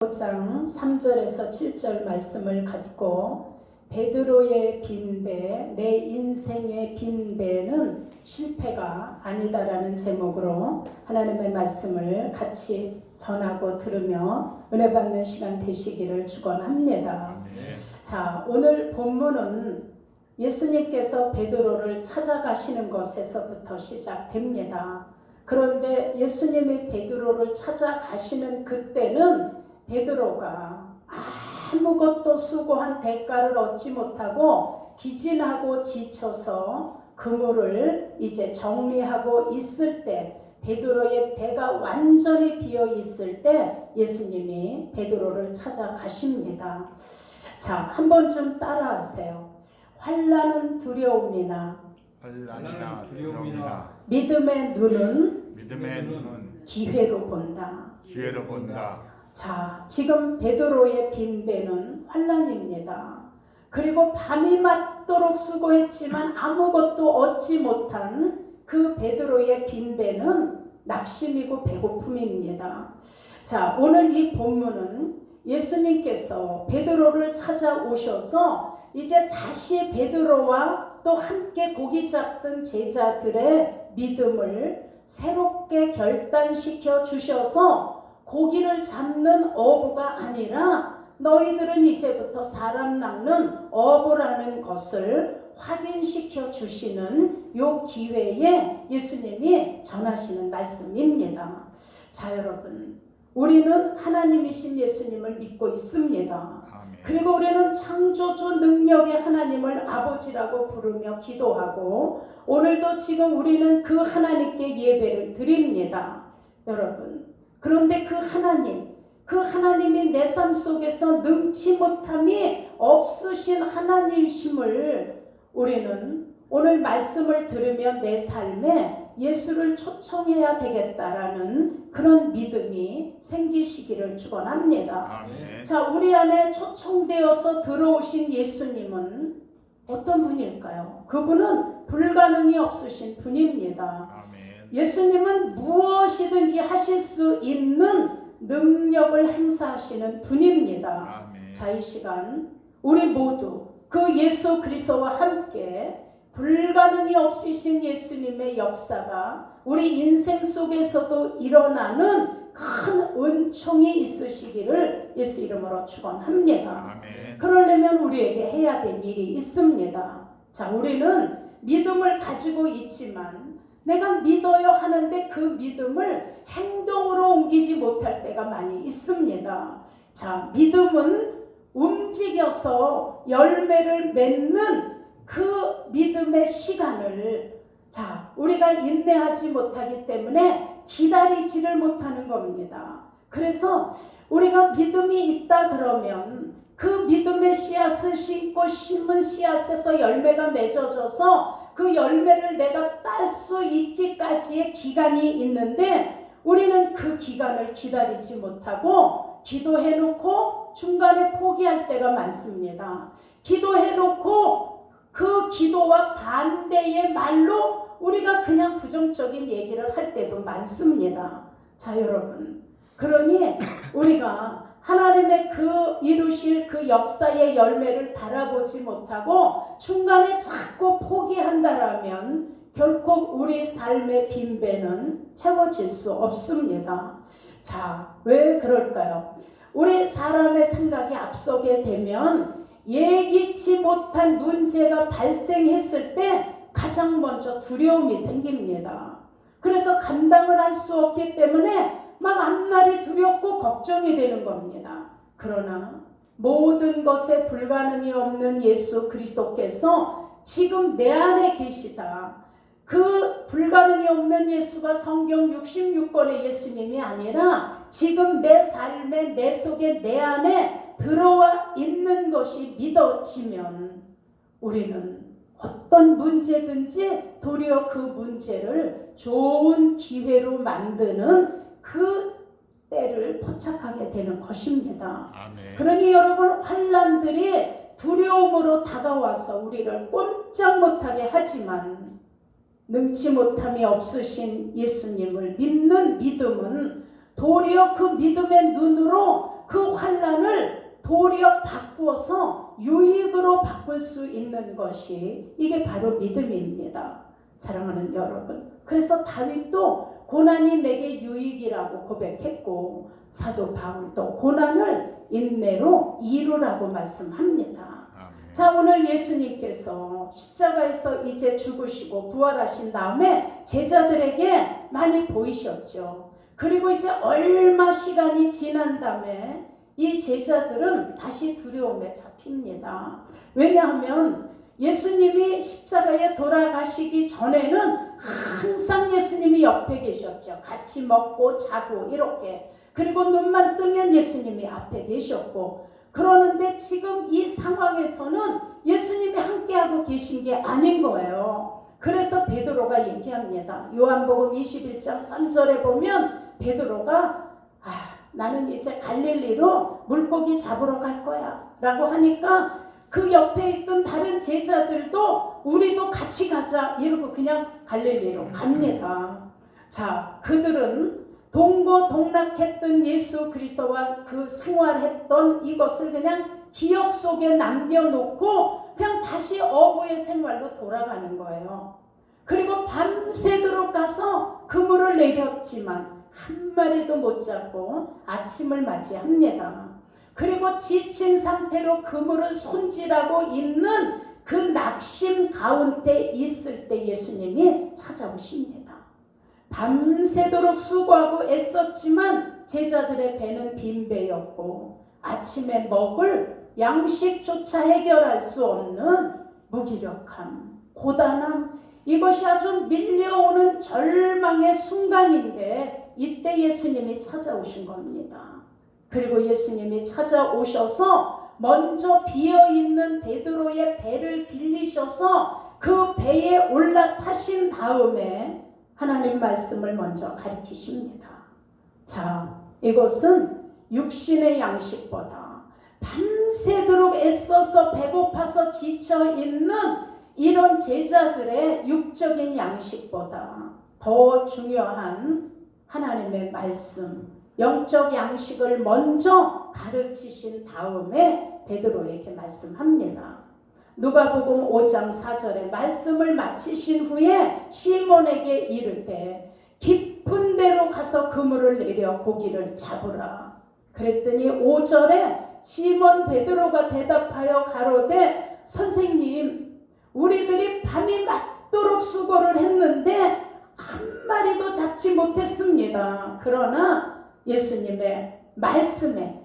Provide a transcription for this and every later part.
5장 3절에서 7절 말씀을 갖고 베드로의 빈배, 내 인생의 빈배는 실패가 아니다라는 제목으로 하나님의 말씀을 같이 전하고 들으며 은혜 받는 시간 되시기를 축원합니다. 자, 오늘 본문은 예수님께서 베드로를 찾아가시는 것에서부터 시작됩니다. 그런데 예수님이 베드로를 찾아가시는 그때는 베드로가 아무것도 수고한 대가를 얻지 못하고 기진하고 지쳐서 그물을 이제 정리하고 있을 때, 베드로의 배가 완전히 비어 있을 때 예수님이 베드로를 찾아가십니다. 자, 한번 좀 따라하세요. 환난은 두려움이나 믿음의 눈은 기회로 본다. 자, 지금 베드로의 빈배는 환난입니다. 그리고 밤이 맞도록 수고했지만 아무것도 얻지 못한 그 베드로의 빈배는 낙심이고 배고픔입니다. 자, 오늘 이 본문은 예수님께서 베드로를 찾아오셔서 이제 다시 베드로와 또 함께 고기 잡던 제자들의 믿음을 새롭게 결단시켜 주셔서 고기를 잡는 어부가 아니라 너희들은 이제부터 사람 낚는 어부라는 것을 확인시켜 주시는 요 기회에 예수님이 전하시는 말씀입니다. 자, 여러분, 우리는 하나님이신 예수님을 믿고 있습니다. 그리고 우리는 창조주 능력의 하나님을 아버지라고 부르며 기도하고 오늘도 지금 우리는 그 하나님께 예배를 드립니다. 여러분, 그런데 그 하나님이 내 삶 속에서 능치 못함이 없으신 하나님이심을 우리는 오늘 말씀을 들으며 내 삶에 예수를 초청해야 되겠다라는 그런 믿음이 생기시기를 축원합니다. 자, 우리 안에 초청되어서 들어오신 예수님은 어떤 분일까요? 그분은 불가능이 없으신 분입니다. 예수님은 무엇이든지 하실 수 있는 능력을 행사하시는 분입니다. 자, 이 시간 우리 모두 그 예수 그리스도와 함께 불가능이 없으신 예수님의 역사가 우리 인생 속에서도 일어나는 큰 은총이 있으시기를 예수 이름으로 축원합니다. 그러려면 우리에게 해야 될 일이 있습니다. 자, 우리는 믿음을 가지고 있지만 내가 믿어요 하는데 그 믿음을 행동으로 옮기지 못할 때가 많이 있습니다. 자, 믿음은 움직여서 열매를 맺는 그 믿음의 시간을 우리가 인내하지 못하기 때문에 기다리지를 못하는 겁니다. 그래서 우리가 믿음이 있다 그러면 그 믿음의 씨앗을 심고 심은 씨앗에서 열매가 맺어져서 그 열매를 내가 딸 수 있기까지의 기간이 있는데 우리는 그 기간을 기다리지 못하고 기도해놓고 중간에 포기할 때가 많습니다. 기도해놓고 그 기도와 반대의 말로 우리가 그냥 부정적인 얘기를 할 때도 많습니다. 자, 여러분, 그러니 우리가 하나님의 그 이루실 그 역사의 열매를 바라보지 못하고 중간에 자꾸 포기한다라면 결코 우리 삶의 빈배는 채워질 수 없습니다. 자, 왜 그럴까요? 우리 사람의 생각이 앞서게 되면 예기치 못한 문제가 발생했을 때 가장 먼저 두려움이 생깁니다. 그래서 감당을 할 수 없기 때문에 막 앞날이 두렵고 걱정이 되는 겁니다. 그러나 모든 것에 불가능이 없는 예수 그리스도께서 지금 내 안에 계시다. 그 불가능이 없는 예수가 성경 66권의 예수님이 아니라 지금 내 삶에 내 속에 내 안에 들어와 있는 것이 믿어지면 우리는 어떤 문제든지 도리어 그 문제를 좋은 기회로 만드는 그 때를 포착하게 되는 것입니다. 그러니 여러분, 환난들이 두려움으로 다가와서 우리를 꼼짝 못하게 하지만 능치 못함이 없으신 예수님을 믿는 믿음은 도리어 그 믿음의 눈으로 그 환난을 도리어 바꾸어서 유익으로 바꿀 수 있는 것이 이게 바로 믿음입니다. 사랑하는 여러분, 그래서 다윗도 고난이 내게 유익이라고 고백했고 사도 바울도 고난을 인내로 이루라고 말씀합니다. 자, 오늘 예수님께서 십자가에서 이제 죽으시고 부활하신 다음에 제자들에게 많이 보이셨죠. 그리고 이제 얼마 시간이 지난 다음에 이 제자들은 다시 두려움에 잡힙니다. 왜냐하면 예수님이 십자가에 돌아가시기 전에는 항상 예수님이 옆에 계셨죠. 같이 먹고 자고 이렇게. 그리고 눈만 뜨면 예수님이 앞에 계셨고, 그러는데 지금 이 상황에서는 예수님이 함께하고 계신 게 아닌 거예요. 그래서 베드로가 얘기합니다. 요한복음 21장 3절에 보면 베드로가 나는 이제 갈릴리로 물고기 잡으러 갈 거야 라고 하니까 그 옆에 있던 다른 제자들도 우리도 같이 가자 이러고 그냥 갈릴리로 갑니다. 자, 그들은 동고동락했던 예수 그리스도와 그 생활했던 이것을 그냥 기억 속에 남겨놓고 그냥 다시 어부의 생활로 돌아가는 거예요. 그리고 밤새도록 가서 그물을 내렸지만 한 마리도 못 잡고 아침을 맞이합니다. 그리고 지친 상태로 그물을 손질하고 있는 그 낙심 가운데 있을 때 예수님이 찾아오십니다. 밤새도록 수고하고 애썼지만 제자들의 배는 빈 배였고 아침에 먹을 양식조차 해결할 수 없는 무기력함, 고단함, 이것이 아주 밀려오는 절망의 순간인데 이때 예수님이 찾아오신 겁니다. 그리고 예수님이 찾아오셔서 먼저 비어있는 베드로의 배를 빌리셔서 그 배에 올라타신 다음에 하나님 말씀을 먼저 가르치십니다. 자, 이것은 육신의 양식보다 밤새도록 애써서 배고파서 지쳐있는 이런 제자들의 육적인 양식보다 더 중요한 하나님의 말씀, 영적 양식을 먼저 가르치신 다음에 베드로에게 말씀합니다. 누가복음 5장 4절에 말씀을 마치신 후에 시몬에게 이르되 깊은 데로 가서 그물을 내려 고기를 잡으라. 그랬더니 5절에 시몬 베드로가 대답하여 가로되 선생님, 우리들이 밤이 맞도록 수고를 했는데 한 마리도 잡지 못했습니다. 그러나 예수님의 말씀에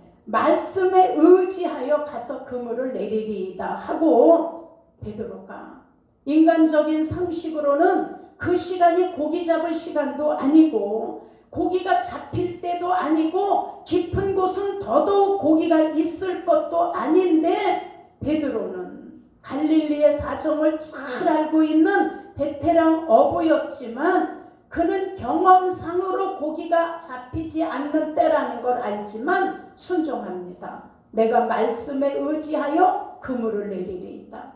의지하여 가서 그물을 내리리이다 하고 베드로가 인간적인 상식으로는 그 시간이 고기 잡을 시간도 아니고 고기가 잡힐 때도 아니고 깊은 곳은 더더욱 고기가 있을 것도 아닌데 베드로는 갈릴리의 사정을 잘 알고 있는 베테랑 어부였지만 그는 경험상으로 고기가 잡히지 않는 때라는 걸 알지만 순종합니다. 내가 말씀에 의지하여 그물을 내리리이다.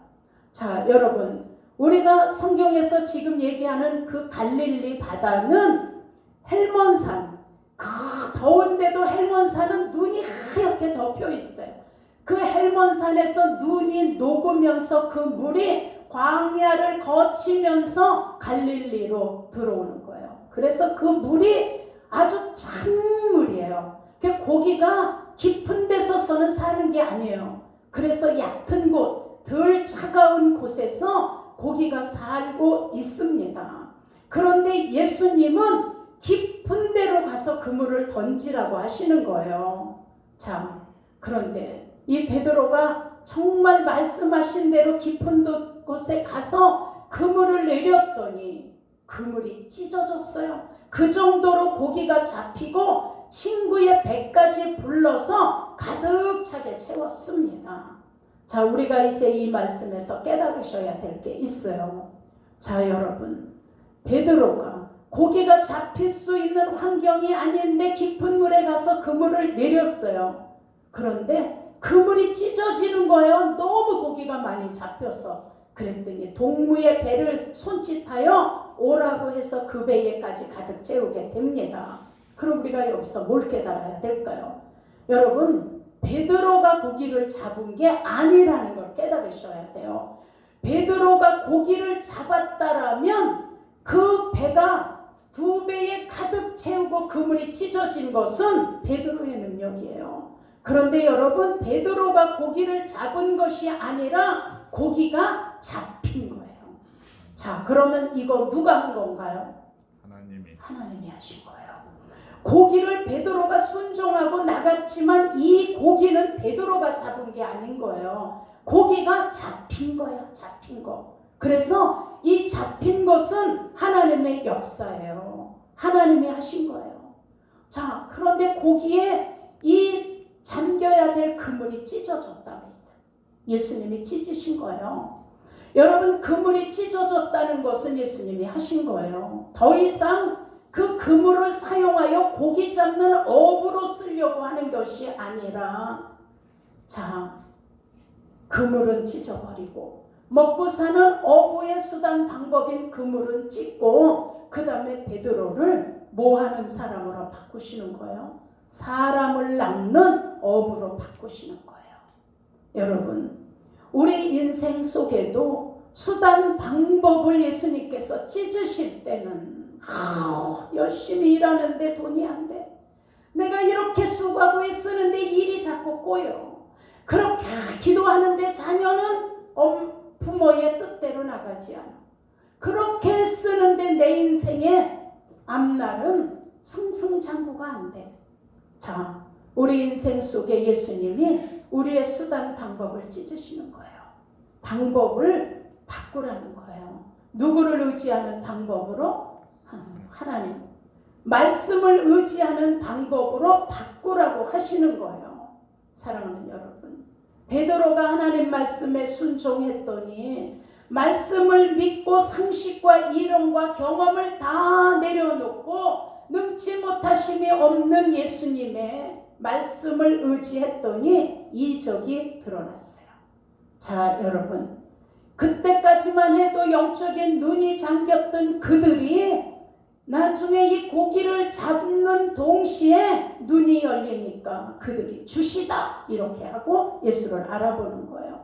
자, 여러분, 우리가 성경에서 지금 얘기하는 그 갈릴리 바다는 헬몬산, 그 더운데도 헬몬산은 눈이 하얗게 덮여 있어요. 그 헬몬산에서 눈이 녹으면서 그 물이 광야를 거치면서 갈릴리로 들어오는 거예요. 그래서 그 물이 아주 찬 물이에요. 고기가 깊은 데서서는 사는 게 아니에요. 그래서 얕은 곳, 덜 차가운 곳에서 고기가 살고 있습니다. 그런데 예수님은 깊은 데로 가서 그물을 던지라고 하시는 거예요. 자, 그런데 이 베드로가 정말 말씀하신 대로 깊은 곳에 가서 그물을 내렸더니 그물이 찢어졌어요. 그 정도로 고기가 잡히고 친구의 배까지 불러서 가득 차게 채웠습니다. 자, 우리가 이제 이 말씀에서 깨달으셔야 될 게 있어요. 자, 여러분, 베드로가 고기가 잡힐 수 있는 환경이 아닌데 깊은 물에 가서 그물을 내렸어요. 그런데 그물이 찢어지는 거예요. 너무 고기가 많이 잡혀서. 그랬더니 동무의 배를 손짓하여 오라고 해서 그 배에까지 가득 채우게 됩니다. 그럼 우리가 여기서 뭘 깨달아야 될까요? 여러분, 베드로가 고기를 잡은 게 아니라는 걸 깨달으셔야 돼요. 베드로가 고기를 잡았다라면 그 배가 2배에 가득 채우고 그물이 찢어진 것은 베드로의 능력이에요. 그런데 여러분, 베드로가 고기를 잡은 것이 아니라 고기가 잡힌 거예요. 자, 그러면 이거 누가 한 건가요? 하나님이 하신 거예요. 고기를 베드로가 순종하고 나갔지만 이 고기는 베드로가 잡은 게 아닌 거예요. 고기가 잡힌 거야, 잡힌 거. 그래서 이 잡힌 것은 하나님의 역사예요. 하나님이 하신 거예요. 자, 그런데 고기에 이 잠겨야 될 그물이 찢어졌다고 했어요. 예수님이 찢으신 거예요. 여러분, 그물이 찢어졌다는 것은 예수님이 하신 거예요. 더 이상 그 그물을 사용하여 고기 잡는 어부로 쓰려고 하는 것이 아니라, 자, 그물은 찢어버리고 먹고 사는 어부의 수단 방법인 그물은 찢고 그 다음에 베드로를 뭐 하는 사람으로 바꾸시는 거예요? 사람을 낚는 어부로 바꾸시는 거예요. 여러분, 우리 인생 속에도 수단 방법을 예수님께서 찢으실 때는 열심히 일하는데 돈이 안 돼. 내가 이렇게 수고하고 애쓰는데 일이 자꾸 꼬여. 그렇게 기도하는데 자녀는 부모의 뜻대로 나가지 않아. 그렇게 쓰는데 내 인생의 앞날은 승승장구가 안 돼. 자, 우리 인생 속에 예수님이 우리의 수단 방법을 찢으시는 거예요. 방법을 바꾸라는 거예요. 누구를 의지하는 방법으로? 하나님. 말씀을 의지하는 방법으로 바꾸라고 하시는 거예요. 사랑하는 여러분, 베드로가 하나님 말씀에 순종했더니 말씀을 믿고 상식과 이론과 경험을 다 내려놓고 능치 못하심이 없는 예수님의 말씀을 의지했더니 이적이 드러났어요. 자, 여러분, 그때까지만 해도 영적인 눈이 잠겼던 그들이 나중에 이 고기를 잡는 동시에 눈이 열리니까 그들이 주시다 이렇게 하고 예수를 알아보는 거예요.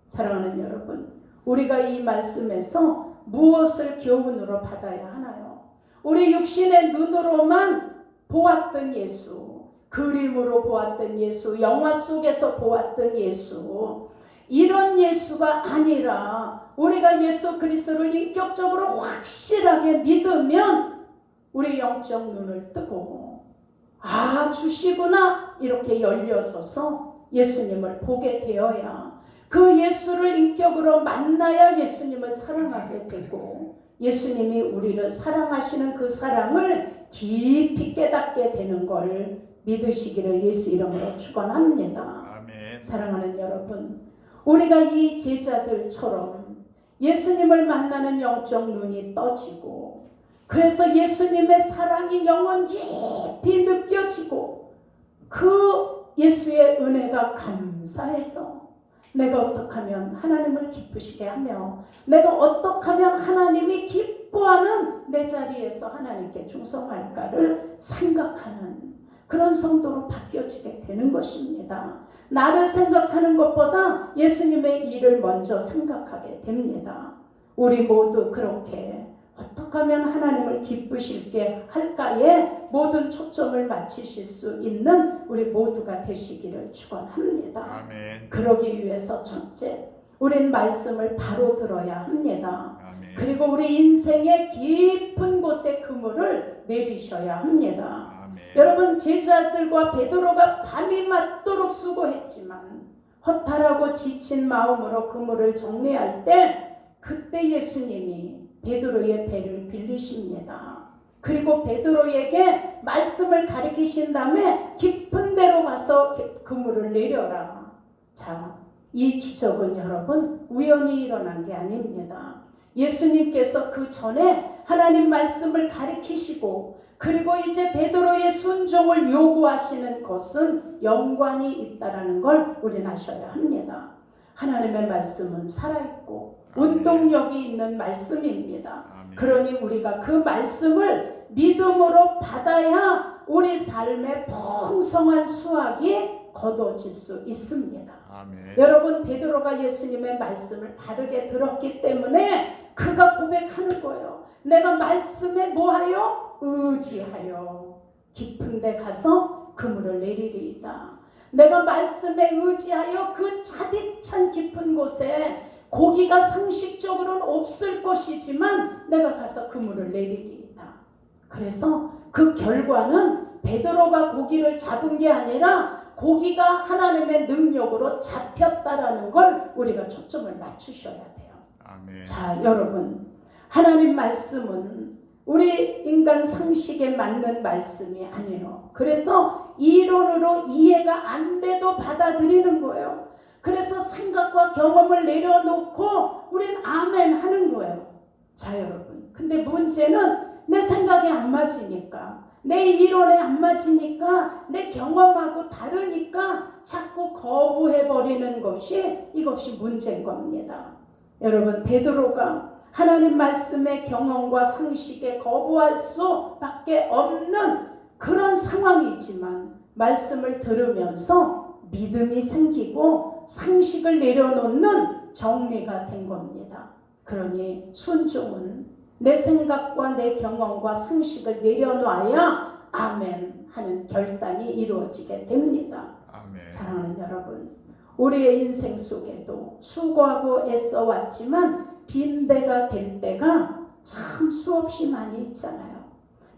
사랑하는 여러분, 우리가 이 말씀에서 무엇을 교훈으로 받아야 하나요? 우리 육신의 눈으로만 보았던 예수, 그림으로 보았던 예수, 영화 속에서 보았던 예수, 이런 예수가 아니라 우리가 예수 그리스도를 인격적으로 확실하게 믿으면 우리 영적 눈을 뜨고 주시구나 이렇게 열려져서 예수님을 보게 되어야, 그 예수를 인격으로 만나야 예수님을 사랑하게 되고 예수님이 우리를 사랑하시는 그 사랑을 깊이 깨닫게 되는 걸 믿으시기를 예수 이름으로 축원합니다. 아멘. 사랑하는 여러분, 우리가 이 제자들처럼 예수님을 만나는 영적 눈이 떠지고 그래서 예수님의 사랑이 영혼 깊이 느껴지고 그 예수의 은혜가 감사해서 내가 어떻게 하면 하나님을 기쁘시게 하며 내가 어떻게 하면 하나님이 기뻐하는 내 자리에서 하나님께 충성할까를 생각하는 그런 성도로 바뀌어지게 되는 것입니다. 나를 생각하는 것보다 예수님의 일을 먼저 생각하게 됩니다. 우리 모두 그렇게 어떻게 하면 하나님을 기쁘시게 할까에 모든 초점을 맞추실 수 있는 우리 모두가 되시기를 축원합니다. 아멘. 그러기 위해서 첫째, 우린 말씀을 바로 들어야 합니다. 아멘. 그리고 우리 인생의 깊은 곳에 그물을 내리셔야 합니다. 아멘. 여러분, 제자들과 베드로가 밤이 맞도록 수고했지만 허탈하고 지친 마음으로 그물을 정리할 때 그때 예수님이 베드로의 배를 빌리십니다. 그리고 베드로에게 말씀을 가르치신 다음에 깊은 데로 가서 그물을 내려라. 자, 이 기적은 여러분 우연히 일어난 게 아닙니다. 예수님께서 그 전에 하나님 말씀을 가르치시고 그리고 이제 베드로의 순종을 요구하시는 것은 연관이 있다라는 걸 우리는 아셔야 합니다. 하나님의 말씀은 살아있고 운동력이 있는 말씀입니다. 아멘. 그러니 우리가 그 말씀을 믿음으로 받아야 우리 삶에 풍성한 수확이 거둬질 수 있습니다. 아멘. 여러분, 베드로가 예수님의 말씀을 바르게 들었기 때문에 그가 고백하는 거예요. 내가 말씀에 뭐하여? 의지하여 깊은 데 가서 그물을 내리리이다. 내가 말씀에 의지하여 그 차디찬 깊은 곳에 고기가 상식적으로는 없을 것이지만 내가 가서 그물을 내리리이다. 그래서 그 결과는 베드로가 고기를 잡은 게 아니라 고기가 하나님의 능력으로 잡혔다라는 걸 우리가 초점을 맞추셔야 돼요. 아멘. 자, 여러분, 하나님 말씀은 우리 인간 상식에 맞는 말씀이 아니에요. 그래서 이론으로 이해가 안 돼도 받아들이는 거예요. 그래서 생각과 경험을 내려놓고 우린 아멘 하는 거예요. 자, 여러분, 근데 문제는 내 생각에 안 맞으니까, 내 이론에 안 맞으니까, 내 경험하고 다르니까 자꾸 거부해버리는 것이, 이것이 문제인 겁니다. 여러분, 베드로가 하나님 말씀의 경험과 상식에 거부할 수밖에 없는 그런 상황이지만 말씀을 들으면서 믿음이 생기고 상식을 내려놓는 정리가 된 겁니다. 그러니 순종은 내 생각과 내 경험과 상식을 내려놔야 아멘 하는 결단이 이루어지게 됩니다. 아멘. 사랑하는 여러분, 우리의 인생 속에도 수고하고 애써왔지만 빈배가 될 때가 참 수없이 많이 있잖아요.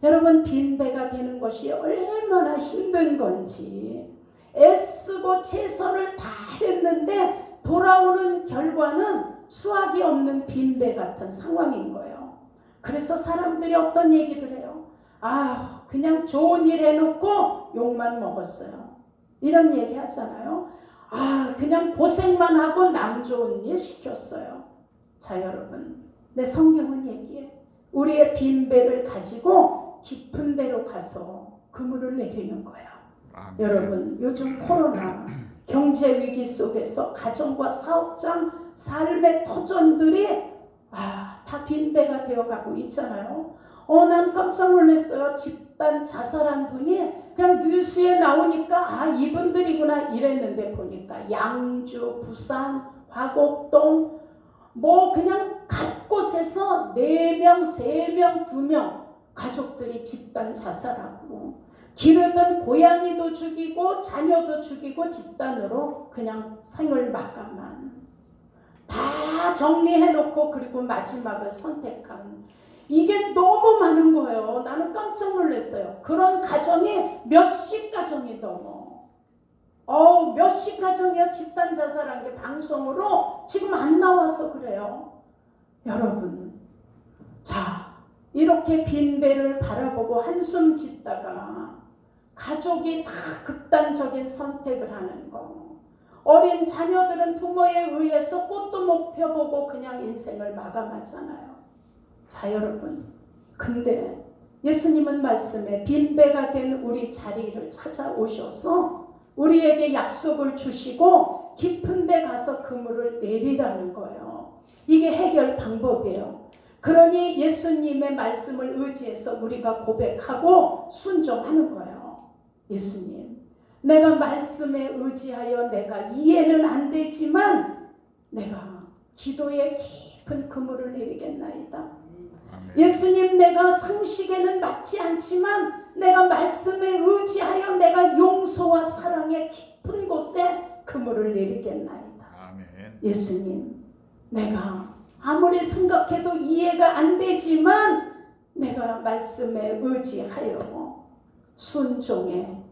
여러분, 빈배가 되는 것이 얼마나 힘든 건지, 애쓰고 최선을 다했는데 돌아오는 결과는 수확이 없는 빈배 같은 상황인 거예요. 그래서 사람들이 어떤 얘기를 해요? 아, 그냥 좋은 일 해놓고 욕만 먹었어요. 이런 얘기 하잖아요. 아, 그냥 고생만 하고 남 좋은 일 시켰어요. 자, 여러분, 내 성경은 얘기해. 우리의 빈배를 가지고 깊은 데로 가서 그물을 내리는 거예요. 아멘. 여러분, 요즘 코로나 경제 위기 속에서 가정과 사업장, 삶의 터전들이 다 빈배가 되어가고 있잖아요. 난 깜짝 놀랐어요. 집단 자살한 분이 그냥 뉴스에 나오니까 이분들이구나 이랬는데 보니까 양주, 부산, 화곡동 뭐 그냥 곳곳에서 4명, 3명, 2명 가족들이 집단 자살하고 기르던 고양이도 죽이고 자녀도 죽이고 집단으로 그냥 생을 마감한, 다 정리해놓고 그리고 마지막을 선택한, 이게 너무 많은 거예요. 나는 깜짝 놀랐어요. 그런 가정이 몇십 가정이 넘어. 몇십 가정이요. 집단 자살한 게 방송으로 지금 안 나와서 그래요. 여러분, 자, 이렇게 빈배를 바라보고 한숨 짓다가 가족이 다 극단적인 선택을 하는 거, 어린 자녀들은 부모에 의해서 꽃도 못 펴보고 그냥 인생을 마감하잖아요. 자, 여러분, 근데 예수님은 말씀에 빈배가 된 우리 자리를 찾아오셔서 우리에게 약속을 주시고 깊은 데 가서 그물을 내리라는 거예요. 이게 해결 방법이에요. 그러니 예수님의 말씀을 의지해서 우리가 고백하고 순종하는 거예요. 예수님, 내가 말씀에 의지하여 내가 이해는 안 되지만 내가 기도에 깊은 그물을 내리겠나이다. 아멘. 예수님, 내가 상식에는 맞지 않지만 내가 말씀에 의지하여 내가 용서와 사랑의 깊은 곳에 그물을 내리겠나이다. 아멘. 예수님, 내가 아무리 생각해도 이해가 안 되지만 내가 말씀에 의지하여 순종의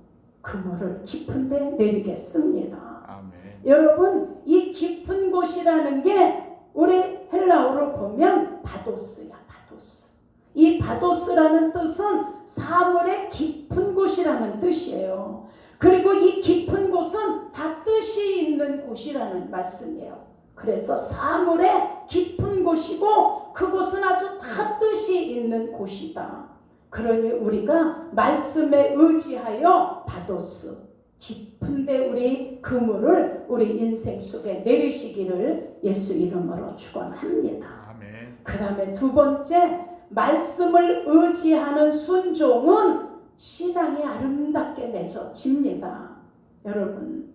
그물을 깊은 데 내리겠습니다. 아멘. 여러분, 이 깊은 곳이라는 게 우리 헬라어로 보면 바도스야, 바도스. 이 바도스라는 뜻은 사물의 깊은 곳이라는 뜻이에요. 그리고 이 깊은 곳은 다 뜻이 있는 곳이라는 말씀이에요. 그래서 사물의 깊은 곳이고 그곳은 아주 다 뜻이 있는 곳이다. 그러니 우리가 말씀에 의지하여 바도스, 깊은데 우리 그물을 우리 인생 속에 내리시기를 예수 이름으로 축원합니다. 아멘. 그 다음에 두 번째, 말씀을 의지하는 순종은 신앙이 아름답게 맺어집니다. 여러분,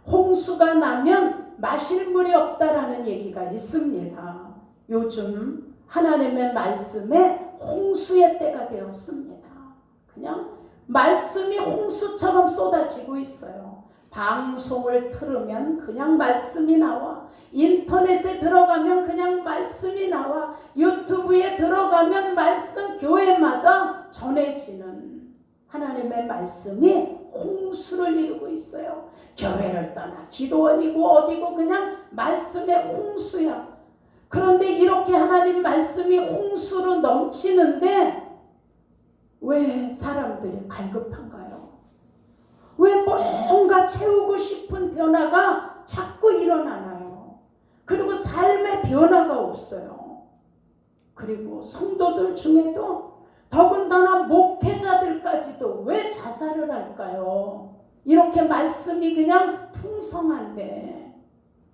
홍수가 나면 마실 물이 없다라는 얘기가 있습니다. 요즘 하나님의 말씀에 홍수의 때가 되었습니다. 그냥 말씀이 홍수처럼 쏟아지고 있어요. 방송을 틀으면 그냥 말씀이 나와. 인터넷에 들어가면 그냥 말씀이 나와. 유튜브에 들어가면 말씀, 교회마다 전해지는 하나님의 말씀이 홍수를 이루고 있어요. 교회를 떠나 기도원이고 어디고 그냥 말씀의 홍수야. 그런데 이렇게 하나님 말씀이 홍수로 넘치는데 왜 사람들이 갈급한가요? 왜 뭔가 채우고 싶은 변화가 자꾸 일어나나요? 그리고 삶의 변화가 없어요. 그리고 성도들 중에도 더군다나 목회자들까지도 왜 자살을 할까요? 이렇게 말씀이 그냥 풍성한데,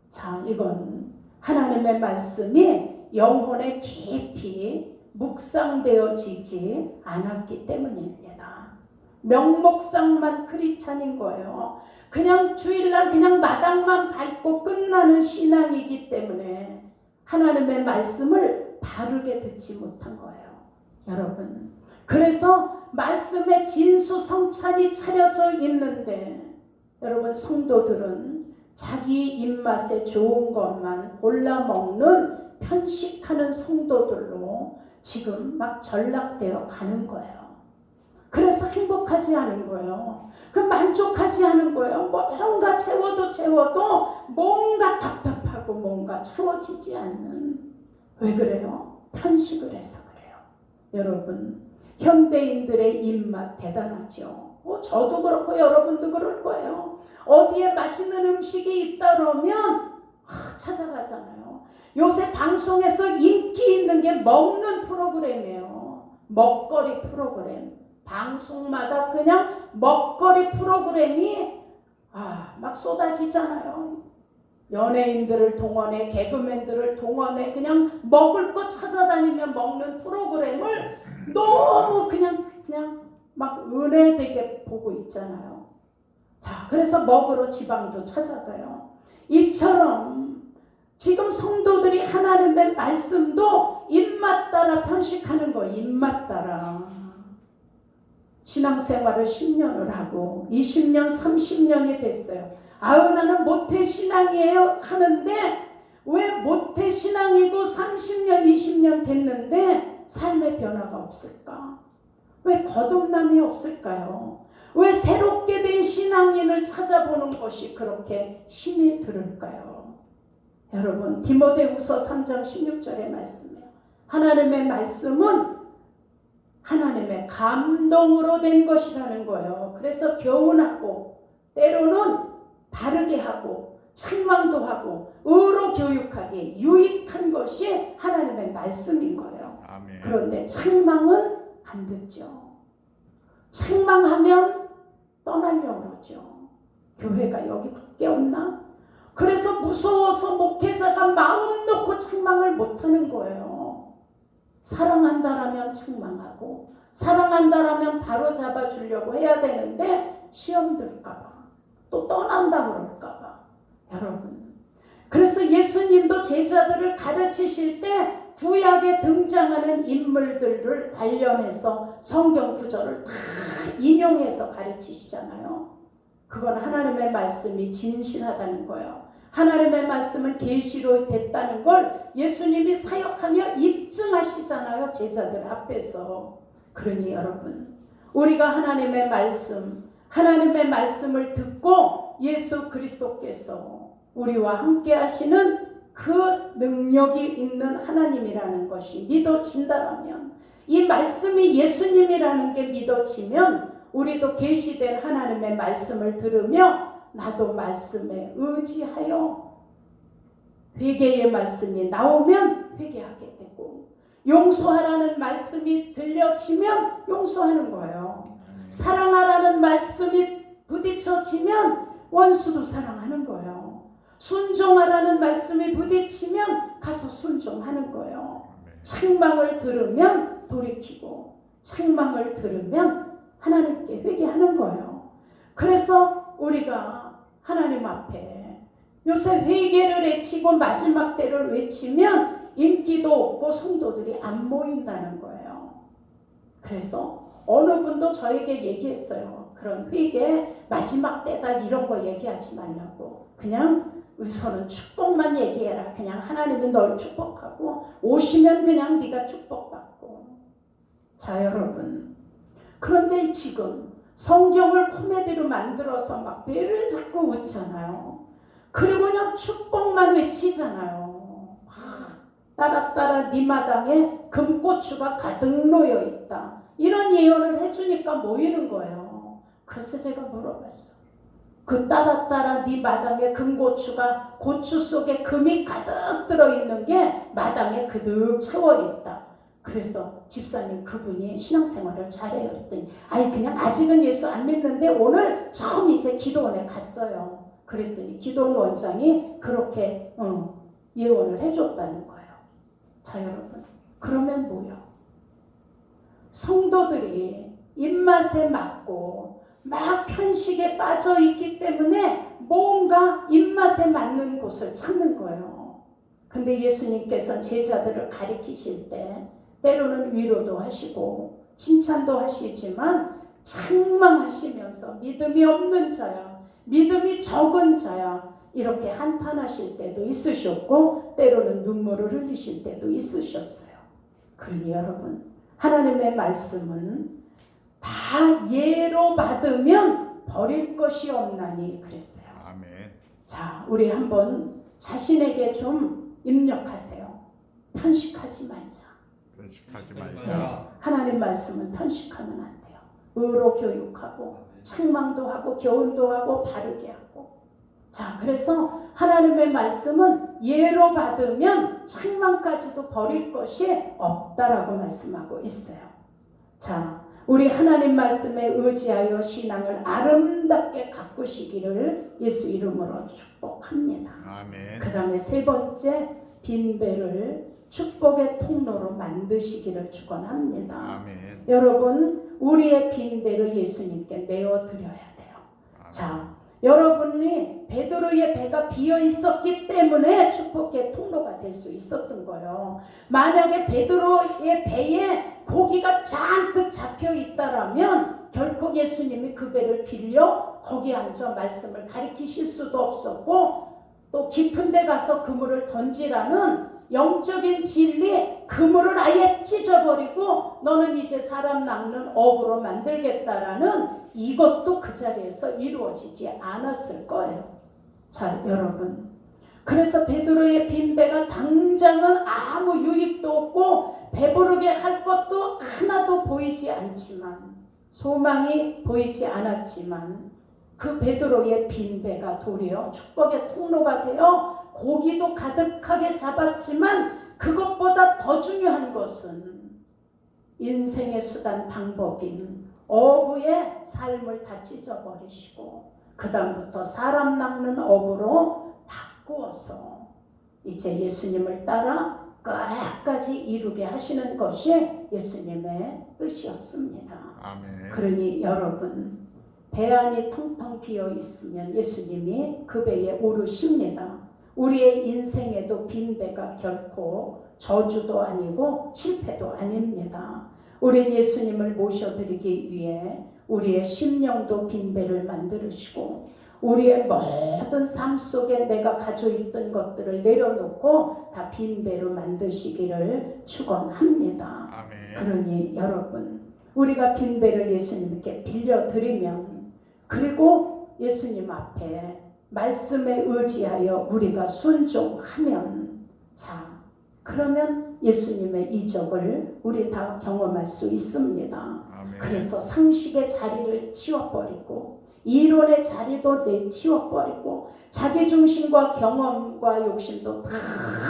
자, 이건 하나님의 말씀이 영혼에 깊이 묵상되어지지 않았기 때문입니다. 명목상만 크리스찬인 거예요. 그냥 주일날 그냥 마당만 밟고 끝나는 신앙이기 때문에 하나님의 말씀을 바르게 듣지 못한 거예요. 여러분, 그래서 말씀에 진수성찬이 차려져 있는데 여러분, 성도들은 자기 입맛에 좋은 것만 골라 먹는 편식하는 성도들로 지금 막 전락되어 가는 거예요. 그래서 행복하지 않은 거예요. 그 만족하지 않은 거예요. 뭔가 채워도 뭔가 답답하고 뭔가 채워지지 않는. 왜 그래요? 편식을 해서 그래요. 여러분, 현대인들의 입맛 대단하죠. 저도 그렇고 여러분도 그럴 거예요. 어디에 맛있는 음식이 있다 그러면 찾아가잖아요. 요새 방송에서 인기 있는 게 먹는 프로그램이에요. 먹거리 프로그램. 방송마다 그냥 먹거리 프로그램이 막 쏟아지잖아요. 연예인들을 동원해, 개그맨들을 동원해, 그냥 먹을 거 찾아다니며 먹는 프로그램을 너무 그냥 막 은혜되게 보고 있잖아요. 자, 그래서 먹으러 지방도 찾아가요. 이처럼 지금 성도들이 하나님의 말씀도 입맛 따라 편식하는 거, 입맛 따라. 신앙생활을 10년을 하고 20년, 30년이 됐어요. 나는 모태신앙이에요 하는데 왜 모태신앙이고 30년, 20년 됐는데 삶의 변화가 없을까? 왜 거듭남이 없을까요? 왜 새롭게 된 신앙인을 찾아보는 것이 그렇게 힘이 들을까요? 여러분, 디모데후서 3장 16절의 말씀이에요. 하나님의 말씀은 하나님의 감동으로 된 것이라는 거예요. 그래서 교훈하고 때로는 바르게 하고 책망도 하고 의로 교육하기 유익한 것이 하나님의 말씀인 거예요. 아멘. 그런데 책망은 안 듣죠. 책망하면 떠나려고 그러죠. 교회가 여기밖에 없나? 그래서 무서워서 목회자가 마음 놓고 책망을 못하는 거예요. 사랑한다라면 책망하고 사랑한다라면 바로 잡아주려고 해야 되는데 시험 들까봐 또 떠난다 그럴까봐. 여러분, 그래서 예수님도 제자들을 가르치실 때 구약에 등장하는 인물들을 관련해서 성경 구절을 다 인용해서 가르치시잖아요. 그건 하나님의 말씀이 진실하다는 거예요. 하나님의 말씀은 계시로 됐다는 걸 예수님이 사역하며 입증하시잖아요. 제자들 앞에서. 그러니 여러분, 우리가 하나님의 말씀을 듣고 예수 그리스도께서 우리와 함께 하시는 그 능력이 있는 하나님이라는 것이 믿어진다면, 이 말씀이 예수님이라는 게 믿어지면 우리도 계시된 하나님의 말씀을 들으며 나도 말씀에 의지하여 회개의 말씀이 나오면 회개하게 되고, 용서하라는 말씀이 들려지면 용서하는 거예요. 사랑하라는 말씀이 부딪혀지면 원수도 사랑하는 거예요. 순종하라는 말씀이 부딪히면 가서 순종하는 거예요. 책망을 들으면 돌이키고, 책망을 들으면 하나님께 회개하는 거예요. 그래서 우리가 하나님 앞에 요새 회개를 외치고 마지막 때를 외치면 인기도 없고 성도들이 안 모인다는 거예요. 그래서 어느 분도 저에게 얘기했어요. 그런 회개 마지막 때다 이런 거 얘기하지 말라고. 그냥 우선은 축복만 얘기해라. 그냥 하나님이 널 축복하고 오시면 그냥 네가 축복받고. 자 여러분, 그런데 지금 성경을 코미디로 만들어서 막 배를 잡고 웃잖아요. 그리고 그냥 축복만 외치잖아요. 따라 네 마당에 금고추가 가득 놓여 있다. 이런 예언을 해주니까 모이는 거예요. 그래서 제가 물어봤어. 그 따라 네 마당에 금고추가 고추 속에 금이 가득 들어있는 게 마당에 그득 채워있다. 그래서 집사님 그분이 신앙생활을 잘해요. 그랬더니 아니 그냥 아직은 예수 안 믿는데 오늘 처음 이제 기도원에 갔어요. 그랬더니 기도원 원장이 그렇게 예언을 해줬다는 거예요. 자 여러분, 그러면 뭐요? 성도들이 입맛에 맞고 막 편식에 빠져 있기 때문에 뭔가 입맛에 맞는 곳을 찾는 거예요. 근데 예수님께서 제자들을 가리키실 때 때로는 위로도 하시고 칭찬도 하시지만 책망하시면서 믿음이 없는 자야, 믿음이 적은 자야 이렇게 한탄하실 때도 있으셨고 때로는 눈물을 흘리실 때도 있으셨어요. 그러니 여러분, 하나님의 말씀은 다 예로 받으면 버릴 것이 없나니 그랬어요. 아멘. 자, 우리 한번 자신에게 좀 입력하세요. 편식하지 말자. 편식하지 말자. 하나님 말씀은 편식하면 안 돼요. 의로 교육하고 책망도 하고 교훈도 하고 바르게 하고. 자, 그래서 하나님의 말씀은 예로 받으면 책망까지도 버릴 것이 없다라고 말씀하고 있어요. 자, 우리 하나님 말씀에 의지하여 신앙을 아름답게 가꾸시기를 예수 이름으로 축복합니다. 아멘. 그 다음에 세 번째, 빈배를 축복의 통로로 만드시기를 축원합니다. 아멘. 여러분, 우리의 빈배를 예수님께 내어드려야 돼요. 아멘. 자, 여러분이 베드로의 배가 비어 있었기 때문에 축복의 통로가 될 수 있었던 거예요. 만약에 베드로의 배에 고기가 잔뜩 잡혀 있다라면 결코 예수님이 그 배를 빌려 거기 앉아 말씀을 가르치실 수도 없었고 또 깊은 데 가서 그물을 던지라는 영적인 진리, 그물을 아예 찢어버리고 너는 이제 사람 낚는 어부로 만들겠다라는 이것도 그 자리에서 이루어지지 않았을 거예요. 자, 여러분, 그래서 베드로의 빈배가 당장은 아무 유익도 없고 배부르게 할 것도 하나도 보이지 않지만, 소망이 보이지 않았지만 그 베드로의 빈배가 도리어 축복의 통로가 되어 고기도 가득하게 잡았지만 그것보다 더 중요한 것은 인생의 수단 방법인 어부의 삶을 다 찢어버리시고 그 다음부터 사람 낚는 어부로 바꾸어서 이제 예수님을 따라 끝까지 이루게 하시는 것이 예수님의 뜻이었습니다. 아멘. 그러니 여러분, 배 안이 텅텅 비어 있으면 예수님이 그 배에 오르십니다. 우리의 인생에도 빈 배가 결코 저주도 아니고 실패도 아닙니다. 우린 예수님을 모셔드리기 위해 우리의 심령도 빈 배를 만들으시고 우리의 모든 삶 속에 내가 가지고 있던 것들을 내려놓고 다 빈 배로 만드시기를 축원합니다. 아멘. 그러니 여러분, 우리가 빈 배를 예수님께 빌려드리면 그리고 예수님 앞에 말씀에 의지하여 우리가 순종하면 자, 그러면 예수님의 이적을 우리 다 경험할 수 있습니다. 아멘. 그래서 상식의 자리를 치워버리고 이론의 자리도 내치워버리고 자기중심과 경험과 욕심도 다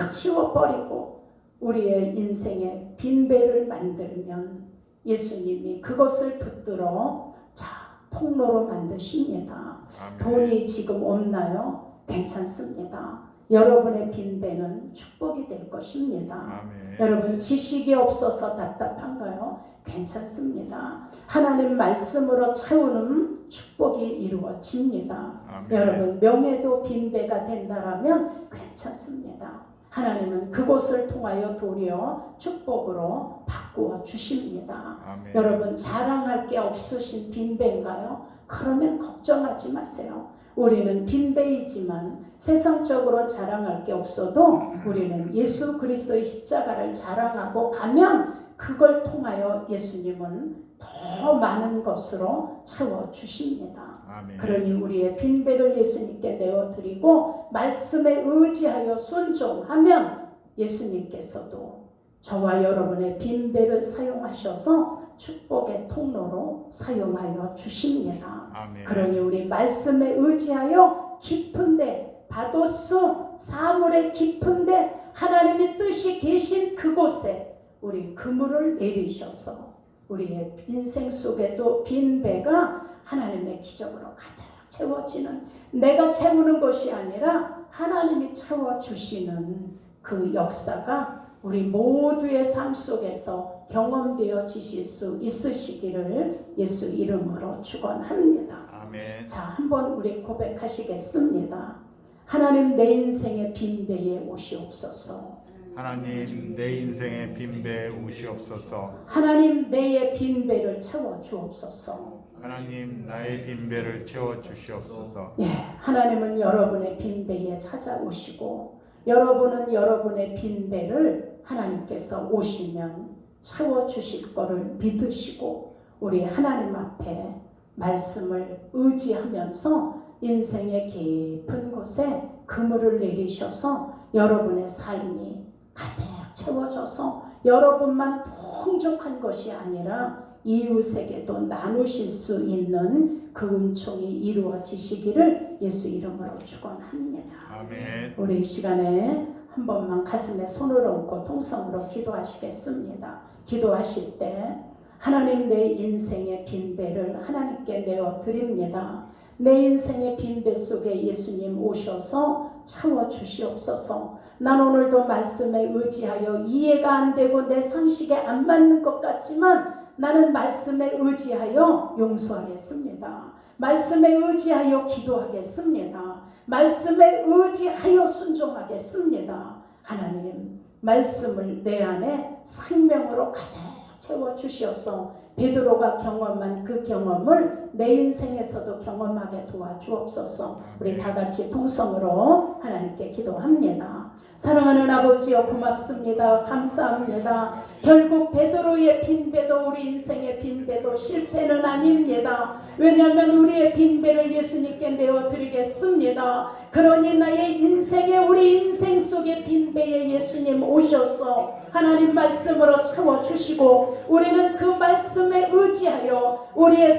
치워버리고 우리의 인생에 빈배를 만들면 예수님이 그것을 붙들어 자, 통로로 만드십니다. 아멘. 돈이 지금 없나요? 괜찮습니다. 여러분의 빈배는 축복이 될 것입니다. 아멘. 여러분 지식이 없어서 답답한가요? 괜찮습니다. 하나님 말씀으로 채우는 축복이 이루어집니다. 아멘. 여러분 명예도 빈배가 된다라면 괜찮습니다. 하나님은 그곳을 통하여 도리어 축복으로 바꾸어 주십니다. 아멘. 여러분 자랑할 게 없으신 빈배인가요? 그러면 걱정하지 마세요. 우리는 빈배이지만 세상적으로 자랑할 게 없어도 우리는 예수 그리스도의 십자가를 자랑하고 가면 그걸 통하여 예수님은 더 많은 것으로 채워주십니다. 아멘. 그러니 우리의 빈배를 예수님께 내어드리고 말씀에 의지하여 순종하면 예수님께서도 저와 여러분의 빈배를 사용하셔서 축복의 통로로 사용하여 주십니다. 아멘. 그러니 우리 말씀에 의지하여 깊은데 바도스 사물의 깊은데 하나님의 뜻이 계신 그곳에 우리 그물을 내리셔서 우리의 인생 속에도 빈배가 하나님의 기적으로 가득 채워지는, 내가 채우는 것이 아니라 하나님이 채워주시는 그 역사가 우리 모두의 삶 속에서 경험되어 지실 수 있으시기를 예수 이름으로 축원합니다. 아멘. 자, 한번 우리 고백하시겠습니다. 하나님 내 인생의 빈배에 오시옵소서. 하나님 내 인생의 빈배 오시옵소서. 하나님 내의 빈배를 채워 주옵소서. 하나님 나의 빈배를 채워 주시옵소서. 예, 하나님은 여러분의 빈배에 찾아오시고 여러분은 여러분의 빈배를 하나님께서 오시면 채워 주실 거를 믿으시고 우리 하나님 앞에 말씀을 의지하면서 인생의 깊은 곳에 그물을 내리셔서 여러분의 삶이 가득 채워져서 여러분만 풍족한 것이 아니라 이웃에게도 나누실 수 있는 그 은총이 이루어지시기를 예수 이름으로 축원합니다. 아멘. 우리 이 시간에 한 번만 가슴에 손을 얹고 통성으로 기도하시겠습니다. 기도하실 때 하나님 내 인생의 빈배를 하나님께 내어드립니다. 내 인생의 빈배 속에 예수님 오셔서 채워주시옵소서. 난 오늘도 말씀에 의지하여 이해가 안 되고 내 상식에 안 맞는 것 같지만 나는 말씀에 의지하여 용서하겠습니다. 말씀에 의지하여 기도하겠습니다. 말씀에 의지하여 순종하겠습니다. 하나님 말씀을 내 안에 생명으로 가득 채워주셔서 베드로가 경험한 그 경험을 내 인생에서도 경험하게 도와주옵소서. 우리 다 같이 통성으로 하나님께 기도합니다. 사랑하는 아버지여 고맙습니다. 감사합니다. 결국 베드로의 빈배도 우리 인생의 빈배도 실패는 아닙니다. 왜냐하면 우리의 빈배를 예수님께 내어드리겠습니다. 그러니 나의 인생에 우리 인생 속의 빈배에 예수님 오셔서 하나님 말씀으로 채워주시고 우리는 그 말씀에 의지하여 우리의